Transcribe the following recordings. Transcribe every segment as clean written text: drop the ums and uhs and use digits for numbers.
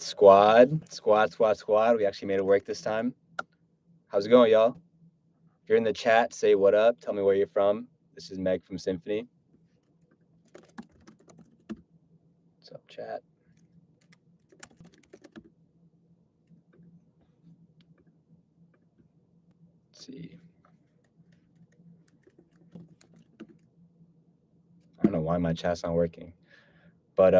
Squad. We actually made it work this time. How's it going, y'all? If you're in the chat, say what up. Tell me where you're from. This is Meg from Symphony. What's up, chat? Let's see. I don't know why my chat's not working. But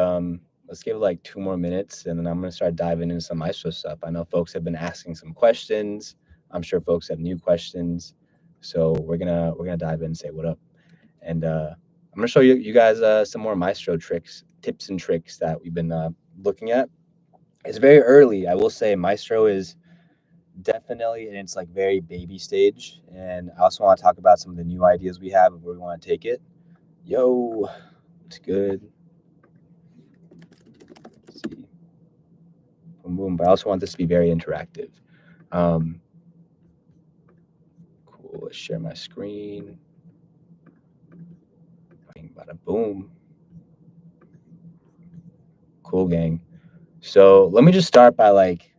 let's give it like 2 more minutes, and then I'm gonna start diving into some Maestro stuff. I know folks have been asking some questions. I'm sure folks have new questions, so we're gonna dive in and say what up. And I'm gonna show you guys some more Maestro tips and tricks that we've been looking at. It's very early. I will say Maestro is definitely in its like very baby stage, and I also want to talk about some of the new ideas we have and where we want to take it. Yo, it's good. Let's see. Boom. But I also want this to be very interactive. Cool. Let's share my screen. Bada boom. Cool, gang. So let me just start by like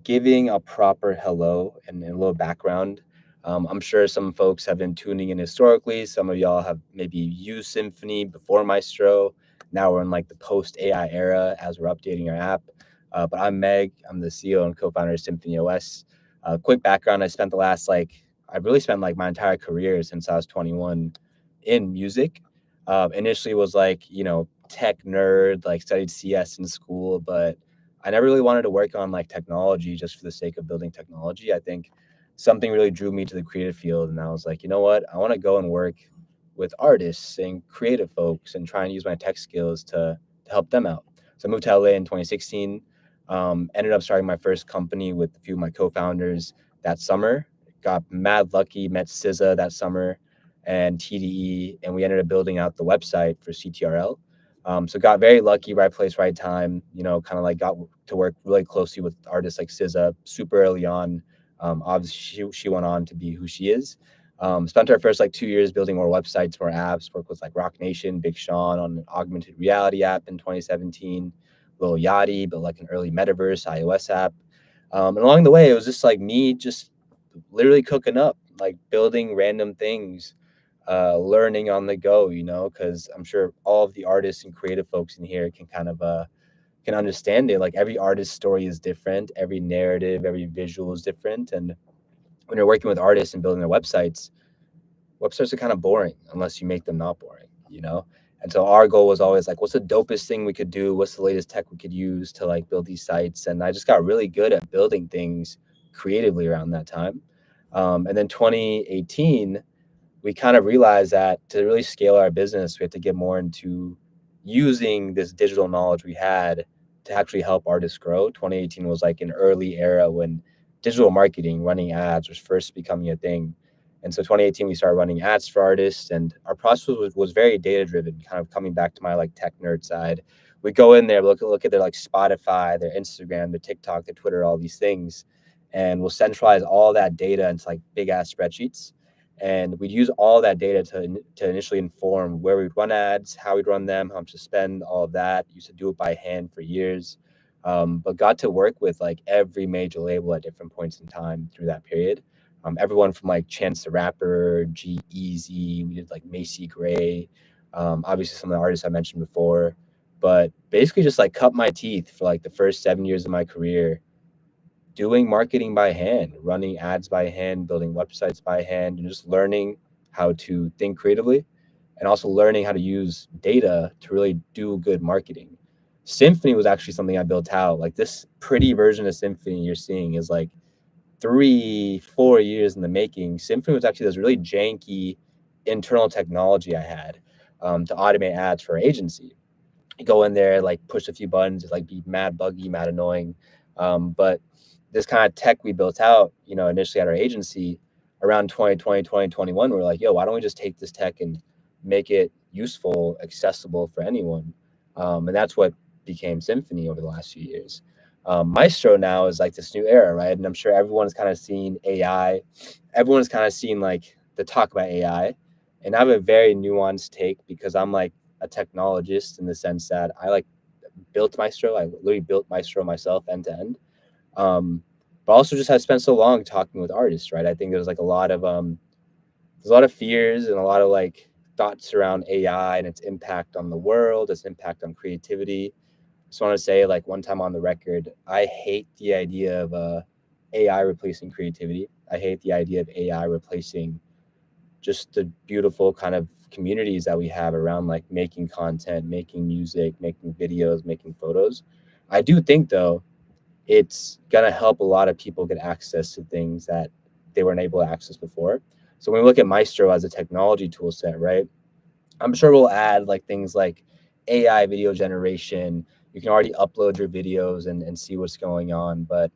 giving a proper hello and a little background. I'm sure some folks have been tuning in historically. Some of y'all have maybe used Symphony before Maestro. Now we're in like the post AI era as we're updating our app. But I'm Meg. I'm the CEO and co-founder of SymphonyOS. Quick background: I've really spent like my entire career since I was 21 in music. Initially was like tech nerd, like studied CS in school, but I never really wanted to work on like technology just for the sake of building technology. I think something really drew me to the creative field, and I was like, you know what? I want to go and work with artists and creative folks and try and use my tech skills to help them out. So I moved to LA in 2016. Ended up starting my first company with a few of my co-founders that summer. Got mad lucky, met SZA that summer and TDE, and we ended up building out the website for CTRL. So got very lucky, right place, right time, kind of like got to work really closely with artists like SZA super early on. Obviously, she went on to be who she is. Spent our first like 2 years building more websites, more apps, worked with like Rock Nation, Big Sean on an augmented reality app in 2017, Lil Yachty, but like an early metaverse iOS app. And along the way, it was just like me just literally cooking up, like building random things, learning on the go, because I'm sure all of the artists and creative folks in here can kind of can understand it. Like every artist's story is different, every narrative, every visual is different. And when you're working with artists and building their websites are kind of boring unless you make them not boring. And so our goal was always like, what's the dopest thing we could do? What's the latest tech we could use to like build these sites? And I just got really good at building things creatively around that time. And then 2018, we kind of realized that to really scale our business, we had to get more into using this digital knowledge we had to actually help artists grow. 2018 was like an early era when digital marketing, running ads was first becoming a thing. And so 2018, we started running ads for artists, and our process was very data driven, kind of coming back to my like tech nerd side. We go in there, look at their like Spotify, their Instagram, their TikTok, their Twitter, all these things, and we'll centralize all that data into like big ass spreadsheets. And we'd use all that data to initially inform where we'd run ads, how we'd run them, how much to spend, all of that. Used to do it by hand for years, but got to work with like every major label at different points in time through that period. Everyone from like Chance the Rapper, G-Eazy, we did like Macy Gray, obviously some of the artists I mentioned before, but basically just like cut my teeth for like the first 7 years of my career doing marketing by hand, running ads by hand, building websites by hand, and just learning how to think creatively and also learning how to use data to really do good marketing. Symphony was actually something I built out. Like this pretty version of Symphony you're seeing is like 3-4 years in the making. Symphony was actually this really janky internal technology I had to automate ads for our agency. You go in there, like push a few buttons, it's like be mad buggy, mad annoying. But this kind of tech we built out, initially at our agency around 2020, 2021, we're like, yo, why don't we just take this tech and make it useful, accessible for anyone? And that's what became Symphony over the last few years. Maestro now is like this new era, right? And I'm sure everyone's kind of seen AI. Everyone's kind of seen like the talk about AI. And I have a very nuanced take because I'm like a technologist in the sense that I like built Maestro. I literally built Maestro myself end to end. Um, but also just have spent so long talking with artists, right? I think there's like a lot of there's a lot of fears and a lot of like thoughts around AI and its impact on the world, its impact on creativity. Just want to say, like one time on the record, I hate the idea of AI replacing creativity. I hate the idea of AI replacing just the beautiful kind of communities that we have around like making content, making music, making videos, making photos. I do think though it's gonna help a lot of people get access to things that they weren't able to access before. So when we look at Maestro as a technology tool set, right? I'm sure we'll add like things like AI video generation. You can already upload your videos and see what's going on. But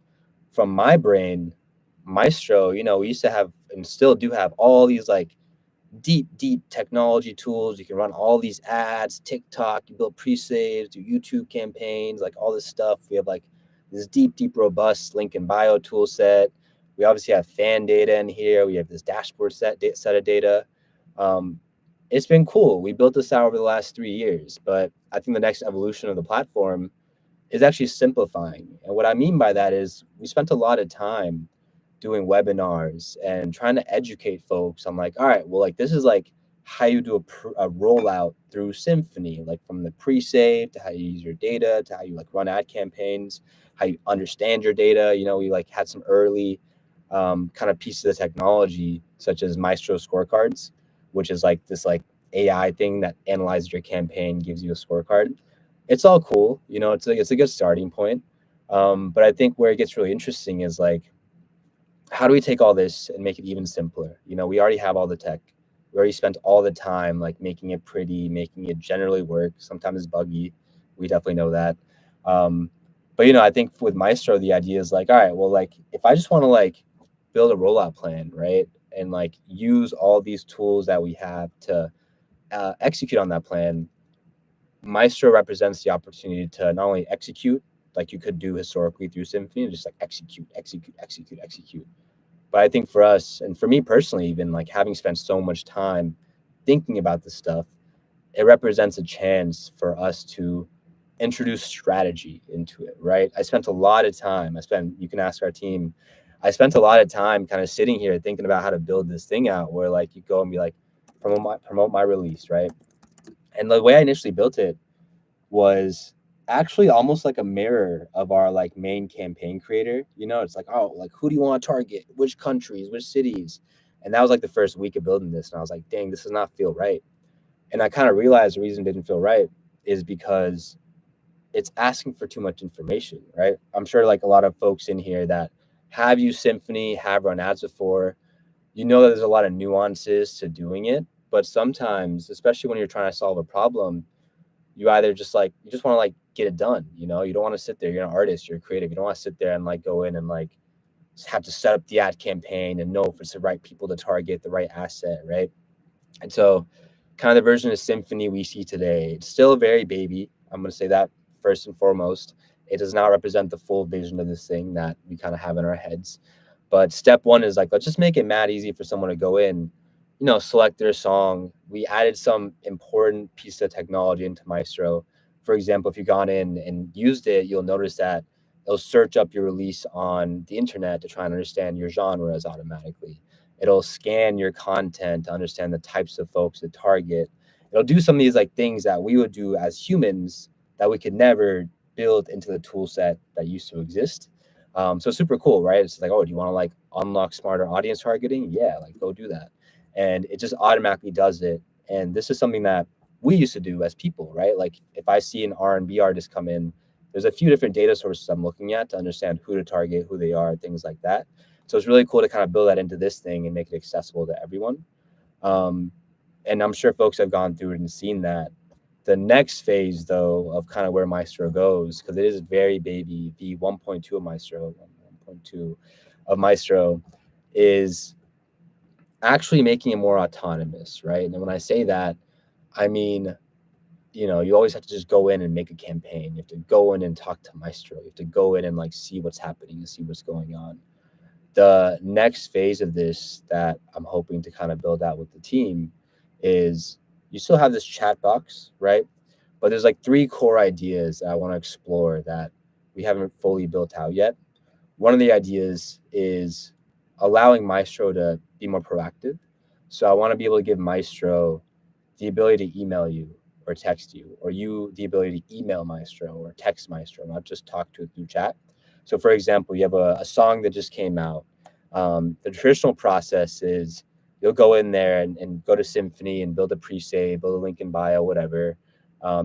from my brain, Maestro, we used to have and still do have all these like deep technology tools. You can run all these ads, TikTok, you build pre-saves, do YouTube campaigns, like all this stuff. We have like this deep, robust link in bio tool set. We obviously have fan data in here. We have this dashboard set of data. Um, it's been cool. We built this out over the last 3 years, but I think the next evolution of the platform is actually simplifying. And what I mean by that is we spent a lot of time doing webinars and trying to educate folks on like, all right, well, like this is like how you do a rollout through Symphony, like from the pre-save to how you use your data to how you like run ad campaigns, how you understand your data. We like had some early kind of pieces of technology such as Maestro scorecards, which is like this like AI thing that analyzes your campaign, gives you a scorecard. It's all cool, it's a good starting point. But I think where it gets really interesting is like, how do we take all this and make it even simpler? We already have all the tech. We already spent all the time like making it pretty, making it generally work. Sometimes it's buggy. We definitely know that. But I think with Maestro, the idea is like, all right, well, like if I just want to like build a rollout plan, right, and like use all these tools that we have to execute on that plan, Maestro represents the opportunity to not only execute like you could do historically through Symphony, just like execute. But I think for us and for me personally, even like having spent so much time thinking about this stuff, it represents a chance for us to introduce strategy into it, right? I spent a lot of time. You can ask our team. I spent a lot of time kind of sitting here thinking about how to build this thing out where like you go and be like, promote my release, right? And the way I initially built it was actually almost like a mirror of our like main campaign creator. It's like, oh, like who do you want to target? Which countries, which cities? And that was like the first week of building this. And I was like, dang, this does not feel right. And I kind of realized the reason it didn't feel right is because it's asking for too much information, right? I'm sure like a lot of folks in here that have used Symphony, have run ads before, that there's a lot of nuances to doing it. But sometimes, especially when you're trying to solve a problem, you either just like you just want to like get it done. You don't want to sit there. You're an artist, you're creative. You don't want to sit there and like go in and like have to set up the ad campaign and know if it's the right people to target, the right asset, right? And so kind of the version of Symphony we see today, it's still very baby. I'm going to say that first and foremost. It does not represent the full vision of this thing that we kind of have in our heads. But step one is like, let's just make it mad easy for someone to go in, select their song. We added some important piece of technology into Maestro. For example, if you've gone in and used it, you'll notice that it'll search up your release on the internet to try and understand your genres automatically. It'll scan your content to understand the types of folks to target. It'll do some of these like things that we would do as humans that we could never build into the tool set that used to exist. So super cool, right? It's like, oh, do you want to like unlock smarter audience targeting? Yeah, like go do that. And it just automatically does it. And this is something that we used to do as people, right? Like if I see an R&B artist come in, there's a few different data sources I'm looking at to understand who to target, who they are, things like that. So it's really cool to kind of build that into this thing and make it accessible to everyone. And I'm sure folks have gone through it and seen that. The next phase, though, of kind of where Maestro goes, because it is very baby, the 1.2 of Maestro, 1.2 of Maestro is actually making it more autonomous, right? And when I say that, I mean, you always have to just go in and make a campaign. You have to go in and talk to Maestro. You have to go in and like see what's happening and see what's going on. The next phase of this that I'm hoping to kind of build out with the team is you still have this chat box, right? But there's like three core ideas that I want to explore that we haven't fully built out yet. One of the ideas is allowing Maestro to be more proactive. So I want to be able to give Maestro the ability to email you or text you, or you the ability to email Maestro or text Maestro, not just talk to it through chat. So, for example, you have a song that just came out. The traditional process is you'll go in there and go to Symphony and build a pre-save, build a link in bio, whatever.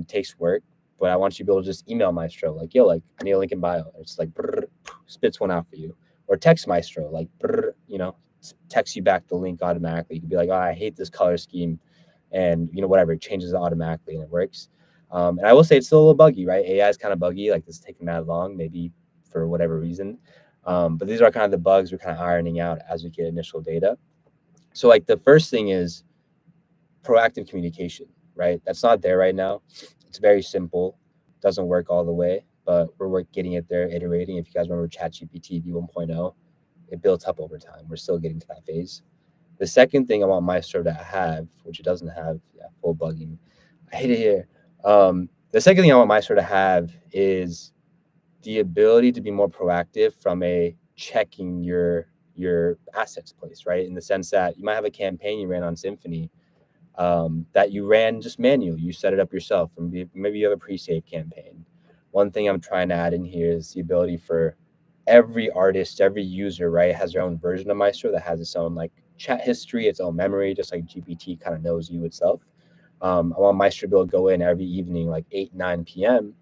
Takes work, but I want you to be able to just email Maestro, like, yo, like, I need a link in bio. It's like, brrr, spits one out for you. Or text Maestro, like, brrr, text you back the link automatically. You can be like, oh, I hate this color scheme. And, whatever, it changes it automatically and it works. And I will say it's still a little buggy, right? AI is kind of buggy. Like, this is taking that long, maybe for whatever reason. But these are kind of the bugs we're kind of ironing out as we get initial data. So, like, the first thing is proactive communication, right? That's not there right now. It's very simple, doesn't work all the way, but we're getting it there, iterating. If you guys remember ChatGPT v1.0, it built up over time. We're still getting to that phase. The second thing I want Maestro to have, which it doesn't have, full bugging. I hate it here. The second thing I want Maestro to have is the ability to be more proactive from a checking your assets place, right? In the sense that you might have a campaign you ran on Symphony that you ran just manually. You set it up yourself, and maybe you have a pre-save campaign. One thing I'm trying to add in here is the ability for every artist, every user, right, has their own version of Maestro that has its own like chat history, its own memory, just like GPT kind of knows you itself. I want Maestro to be able to go in every evening, like 8, 9 p.m.,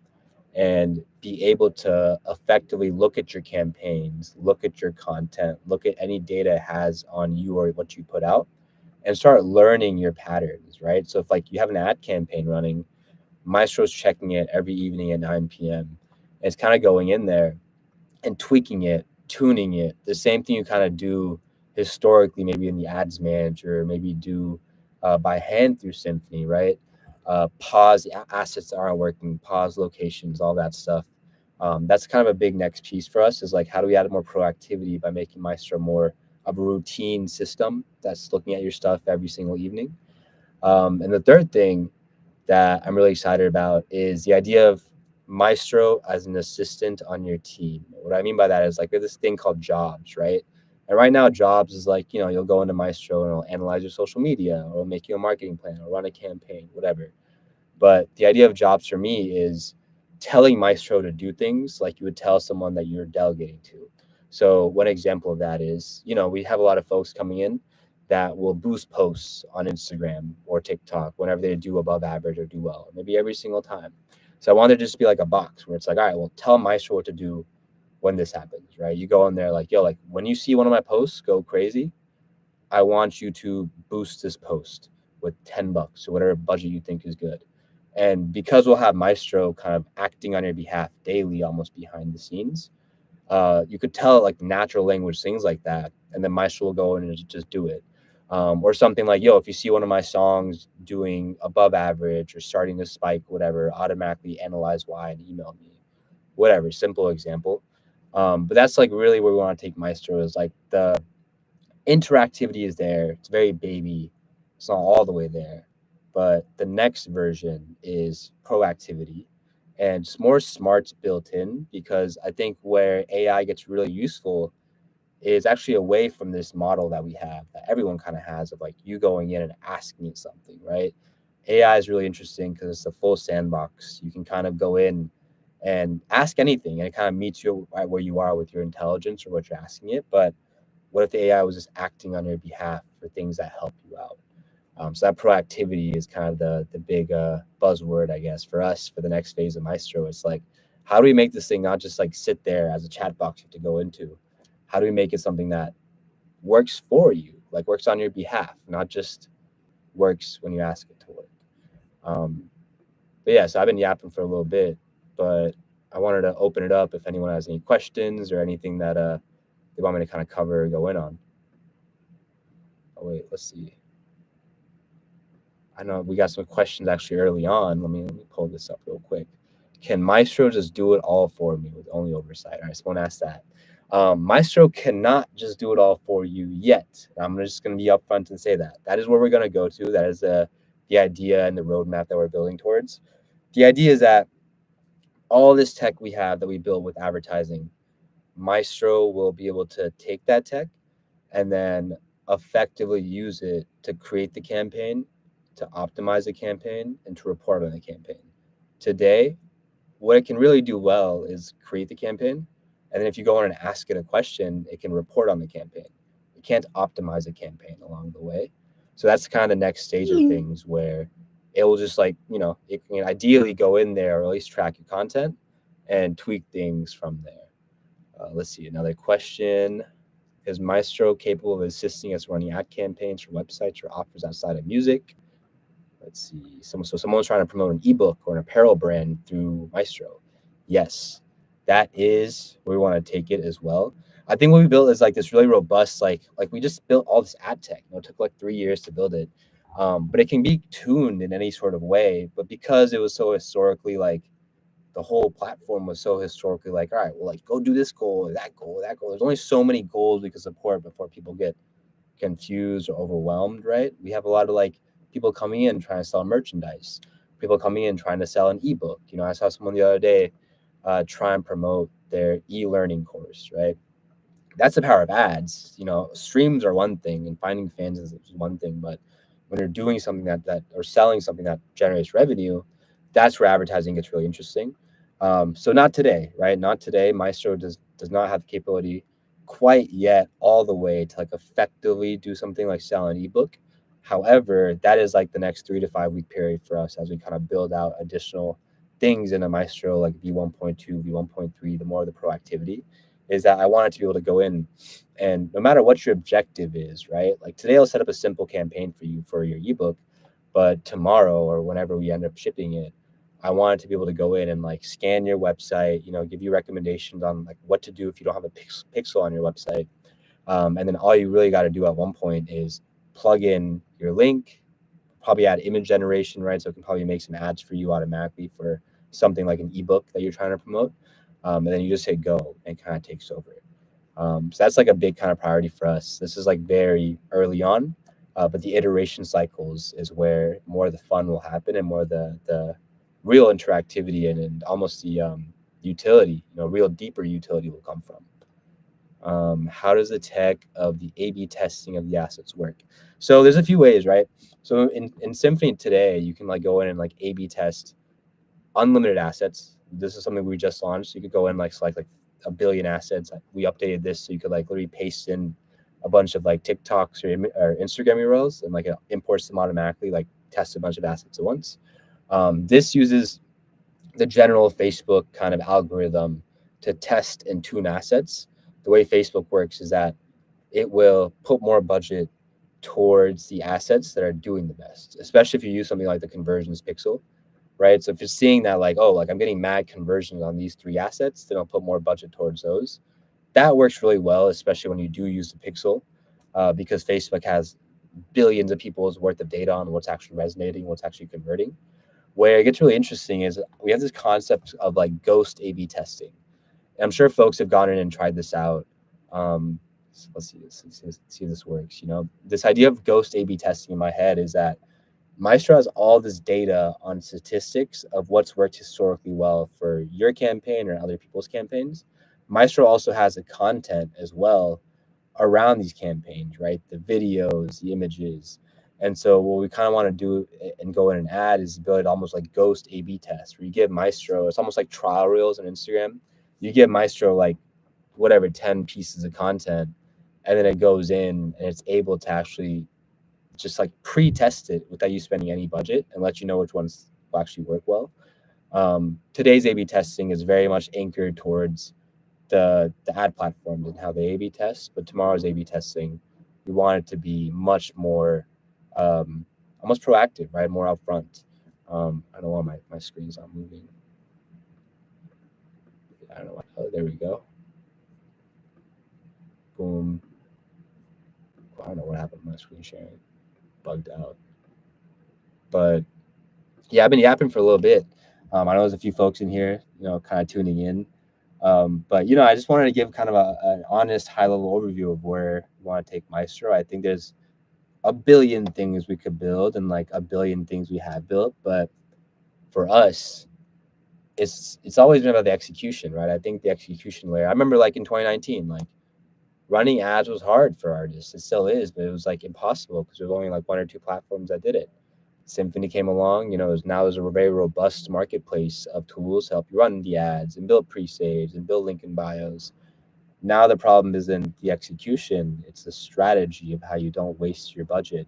and be able to effectively look at your campaigns, look at your content, look at any data it has on you or what you put out, and start learning your patterns, right? So if like you have an ad campaign running, Maestro's checking it every evening at 9 p.m. And it's kind of going in there and tweaking it, tuning it. The same thing you kind of do historically, maybe in the ads manager, maybe do by hand through Symphony, right? Pause assets that aren't working, pause locations, all that stuff. That's kind of a big next piece for us is like, how do we add more proactivity by making Maestro more of a routine system that's looking at your stuff every single evening? And the third thing that I'm really excited about is the idea of Maestro as an assistant on your team. What I mean by that is like there's this thing called jobs, right? And right now, jobs is like, you'll go into Maestro and it'll analyze your social media or it'll make you a marketing plan or run a campaign, whatever. But the idea of jobs for me is telling Maestro to do things like you would tell someone that you're delegating to. So one example of that is, we have a lot of folks coming in that will boost posts on Instagram or TikTok whenever they do above average or do well, maybe every single time. So I want to just be like a box where it's like, all right, well, tell Maestro what to do when this happens, right? You go in there like, yo, like when you see one of my posts go crazy, I want you to boost this post with $10 or whatever budget you think is good. And because we'll have Maestro kind of acting on your behalf daily, almost behind the scenes, you could tell like natural language things like that, and then Maestro will go in and just do it. Or something like, yo, if you see one of my songs doing above average or starting to spike, whatever, automatically analyze why and email me, whatever, simple example. But that's like really where we want to take Maestro is like the interactivity is there. It's very baby. It's not all the way there. But the next version is proactivity and it's more smarts built in because I think where AI gets really useful is actually away from this model that we have that everyone kind of has of like you going in and asking it something, right? AI is really interesting because it's a full sandbox. You can kind of go in and ask anything and it kind of meets you right where you are with your intelligence or what you're asking it. But what if the AI was just acting on your behalf for things that help you out? So that proactivity is kind of the big buzzword, I guess, for us for the next phase of Maestro. It's like, how do we make this thing not just like sit there as a chat box you have to go into? How do we make it something that works for you, like works on your behalf, not just works when you ask it to work? But yeah, so I've been yapping for a little bit, but I wanted to open it up if anyone has any questions or anything that they want me to kind of cover or go in on. Oh, wait, let's see. I know we got some questions actually early on. Let me pull this up real quick. Can Maestro just do it all for me with only oversight? All right, someone asked that. Maestro cannot just do it all for you yet. I'm just going to be upfront and say that. That is where we're going to go to. That is the idea and the roadmap that we're building towards. The idea is that all this tech we have that we build with advertising, Maestro will be able to take that tech and then effectively use it to create the campaign, to optimize the campaign, and to report on the campaign. Today, what it can really do well is create the campaign. And then if you go on and ask it a question, it can report on the campaign. It can't optimize a campaign along the way. So that's kind of the next stage of things where it will just like, it can ideally go in there or at least track your content and tweak things from there. Let's see, another question. Is Maestro capable of assisting us running ad campaigns for websites or offers outside of music? Let's see. Someone's trying to promote an ebook or an apparel brand through Maestro. Yes, that is where we want to take it as well. I think what we built is like this really robust, like we just built all this ad tech. It took like 3 years to build it, but it can be tuned in any sort of way. But because it was so historically like the whole platform was so historically like, all right, well, like go do this goal, that goal, that goal. There's only so many goals we can support before people get confused or overwhelmed, right? We have a lot of like people coming in trying to sell merchandise, people coming in trying to sell an ebook. I saw someone the other day try and promote their e-learning course, right? That's the power of ads. Streams are one thing and finding fans is one thing, but when you're doing something that or selling something that generates revenue, that's where advertising gets really interesting. So not today, right? Not today. Maestro does not have the capability quite yet all the way to like effectively do something like sell an ebook. However, that is like the next 3 to 5 week period for us as we kind of build out additional things in a Maestro like V1.2, V1.3, the more the proactivity is that I want it to be able to go in and no matter what your objective is, right? Like today I'll set up a simple campaign for you for your ebook, but tomorrow or whenever we end up shipping it, I want it to be able to go in and like scan your website, give you recommendations on like what to do if you don't have a pixel on your website. And then all you really got to do at one point is plug in your link, probably add image generation, right? So it can probably make some ads for you automatically for something like an ebook that you're trying to promote. And then you just hit go and kind of takes over. So that's like a big kind of priority for us. This is like very early on, but the iteration cycles is where more of the fun will happen and more the real interactivity and almost the utility, real deeper utility will come from. How does the tech of the A/B testing of the assets work? So there's a few ways, right? So in Symphony today, you can like go in and like A/B test unlimited assets. This is something we just launched. You could go in like select like a billion assets. We updated this so you could like literally paste in a bunch of like TikToks or Instagram URLs and like it imports them automatically, like test a bunch of assets at once. This uses the general Facebook kind of algorithm to test and tune assets. The way Facebook works is that it will put more budget towards the assets that are doing the best, especially if you use something like the conversions pixel, right? So if you're seeing that like, oh, like I'm getting mad conversions on these 3 assets, then I'll put more budget towards those. That works really well, especially when you do use the pixel, because Facebook has billions of people's worth of data on what's actually resonating, what's actually converting. Where it gets really interesting is we have this concept of like ghost A/B testing. And I'm sure folks have gone in and tried this out. So let's see this. Let's see if this works. This idea of ghost A/B testing in my head is that Maestro has all this data on statistics of what's worked historically well for your campaign or other people's campaigns. Maestro also has the content as well around these campaigns, right? The videos, the images. And so what we kind of want to do and go in and add is build almost like ghost A/B tests where you give Maestro, it's almost like trial reels on Instagram. You give Maestro like whatever 10 pieces of content, and then it goes in and it's able to actually just like pre-test it without you spending any budget and let you know which ones will actually work well. Today's A/B testing is very much anchored towards the ad platforms and how they A/B test, but tomorrow's A/B testing, we want it to be much more almost proactive, right? More upfront. I don't know why my screen's not moving. I don't know why. Oh, there we go. Boom. I don't know what happened to my screen sharing. Bugged out. But yeah, I've been yapping for a little bit. I know there's a few folks in here, kind of tuning in. But I just wanted to give kind of an honest, high-level overview of where we want to take Maestro. I think there's a billion things we could build and like a billion things we have built, but for us, it's always been about the execution, right? I think the execution layer. I remember like in 2019, like running ads was hard for artists. It still is, but it was like impossible because there's only like one or two platforms that did it. Symphony came along, now there's a very robust marketplace of tools to help you run the ads and build pre-saves and build link in bios. Now the problem isn't the execution, it's the strategy of how you don't waste your budget.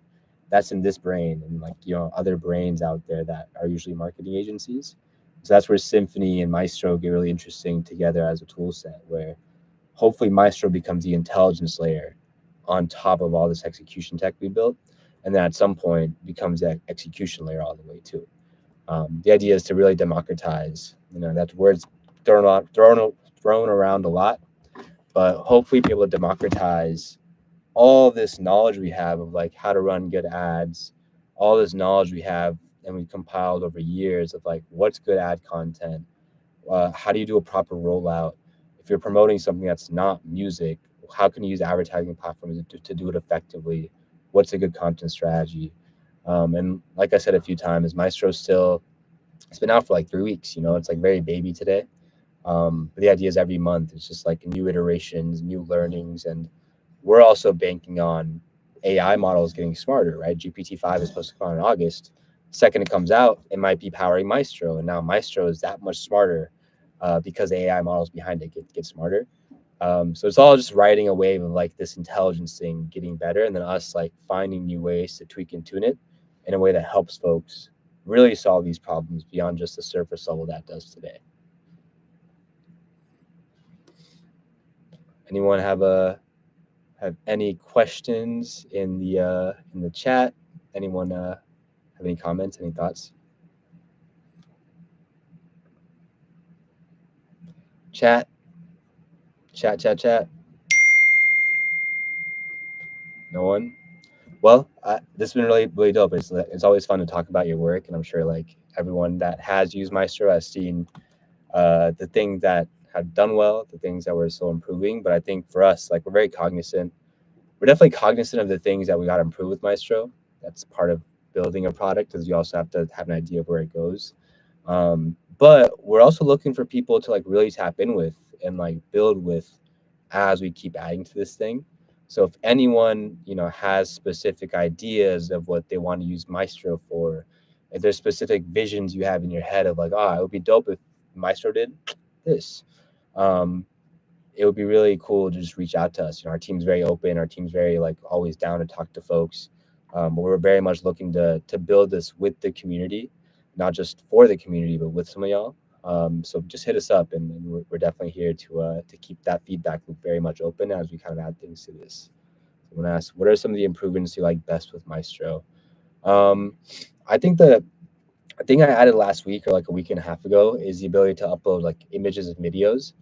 That's in this brain and like, other brains out there that are usually marketing agencies. So that's where Symphony and Maestro get really interesting together as a tool set, where hopefully Maestro becomes the intelligence layer on top of all this execution tech we built. And then at some point becomes that execution layer all the way too. The idea is to really democratize, that word's thrown around a lot, but hopefully be able to democratize all this knowledge we have of like how to run good ads, all this knowledge we have and we compiled over years of like what's good ad content, how do you do a proper rollout? If you're promoting something that's not music, how can you use advertising platforms to do it effectively? What's a good content strategy? And like I said a few times, Maestro still, it's been out for like 3 weeks, it's like very baby today. But the idea is every month it's just like new iterations, new learnings, and we're also banking on AI models getting smarter, right? GPT-5 is supposed to come out in August. Second it comes out, it might be powering Maestro, and now Maestro is that much smarter because the AI models behind it get smarter. So it's all just riding a wave of like this intelligence thing getting better, and then us like finding new ways to tweak and tune it in a way that helps folks really solve these problems beyond just the surface level that does today. Anyone have any questions in the chat? Anyone have any comments, any thoughts? Chat. No one? Well, this has been really, really dope. It's always fun to talk about your work, and I'm sure like everyone that has used Maestro has seen the things that have done well, the things that we're still improving. But I think for us, like we're definitely cognizant of the things that we got to improve with Maestro. That's part of building a product, because you also have to have an idea of where it goes. But we're also looking for people to like really tap in with and like build with as we keep adding to this thing. So if anyone, has specific ideas of what they want to use Maestro for, if there's specific visions you have in your head of like, it would be dope if Maestro did this. It would be really cool to just reach out to us. Our team's very open. Our team's very like always down to talk to folks. But we're very much looking to build this with the community, not just for the community, but with some of y'all. So just hit us up, and we're definitely here to keep that feedback loop very much open as we kind of add things to this. So I'm gonna ask, what are some of the improvements you like best with Maestro? I think the thing I added last week or like a week and a half ago is the ability to upload like images and videos.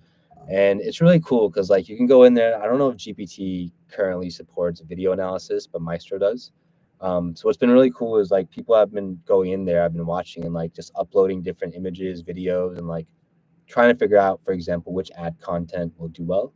And it's really cool because like you can go in there. I don't know if GPT currently supports video analysis, but Maestro does. So what's been really cool is like people have been going in there, I've been watching and like just uploading different images, videos, and like trying to figure out, for example, which ad content will do well.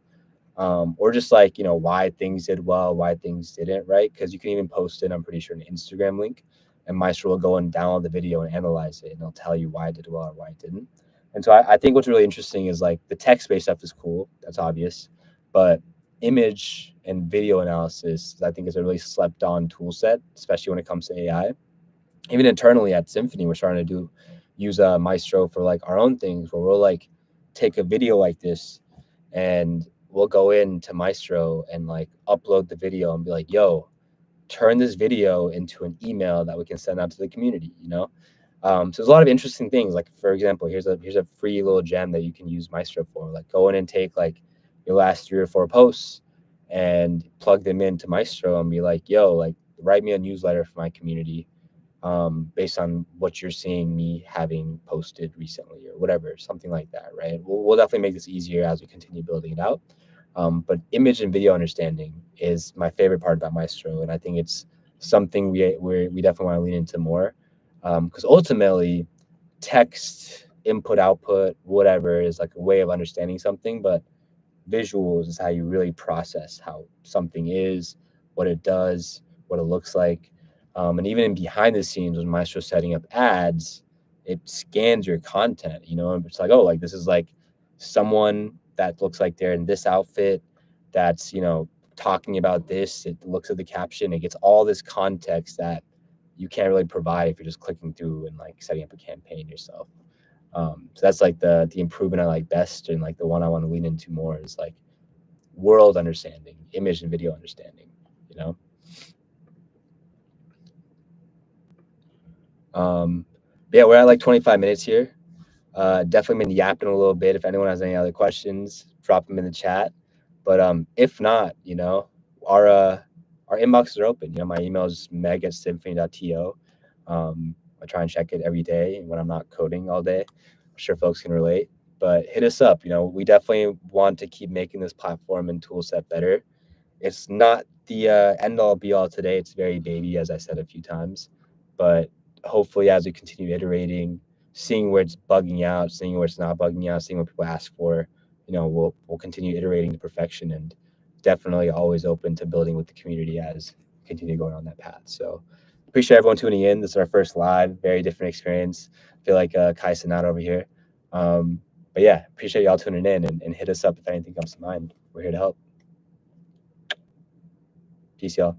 Or just like, why things did well, why things didn't, right? Because you can even post it, I'm pretty sure, an Instagram link, and Maestro will go and download the video and analyze it, and it'll tell you why it did well or why it didn't. And so I think what's really interesting is like the text-based stuff is cool. That's obvious. But image and video analysis, I think, is a really slept on tool set, especially when it comes to AI. Even internally at Symphony, we're starting to use Maestro for like our own things, where we'll like take a video like this and we'll go into Maestro and like upload the video and be like, yo, turn this video into an email that we can send out to the community, So there's a lot of interesting things. Like, for example, here's a free little gem that you can use Maestro for. Like, go in and take like your last 3 or 4 posts and plug them into Maestro and be like, yo, like write me a newsletter for my community based on what you're seeing me having posted recently or whatever, something like that, right? We'll definitely make this easier as we continue building it out. But image and video understanding is my favorite part about Maestro, and I think it's something we definitely want to lean into more, because ultimately text input output whatever is like a way of understanding something, but visuals is how you really process how something is, what it does, what it looks like. And even in behind the scenes when Maestro's setting up ads, it scans your content, and it's like, oh, like this is like someone that looks like they're in this outfit, that's talking about this. It looks at the caption, it gets all this context that you can't really provide if you're just clicking through and like setting up a campaign yourself. So that's like the improvement I like best, and like the one I want to lean into more is like world understanding, image and video understanding. You know. Yeah, we're at like 25 minutes here. Definitely been yapping a little bit. If anyone has any other questions, drop them in the chat. But if not, our uh, our inboxes are open. My email is meg@symphony.to. I try and check it every day when I'm not coding all day. I'm sure folks can relate. But hit us up. We definitely want to keep making this platform and tool set better. It's not the end all be all today. It's very baby, as I said a few times. But hopefully, as we continue iterating, seeing where it's bugging out, seeing where it's not bugging out, seeing what people ask for, we'll continue iterating to perfection, and definitely always open to building with the community as we continue going on that path. So appreciate everyone tuning in. This is our first live, very different experience. I feel like Kai Sanat over here. But yeah, appreciate y'all tuning in, and hit us up if anything comes to mind. We're here to help. Peace, y'all.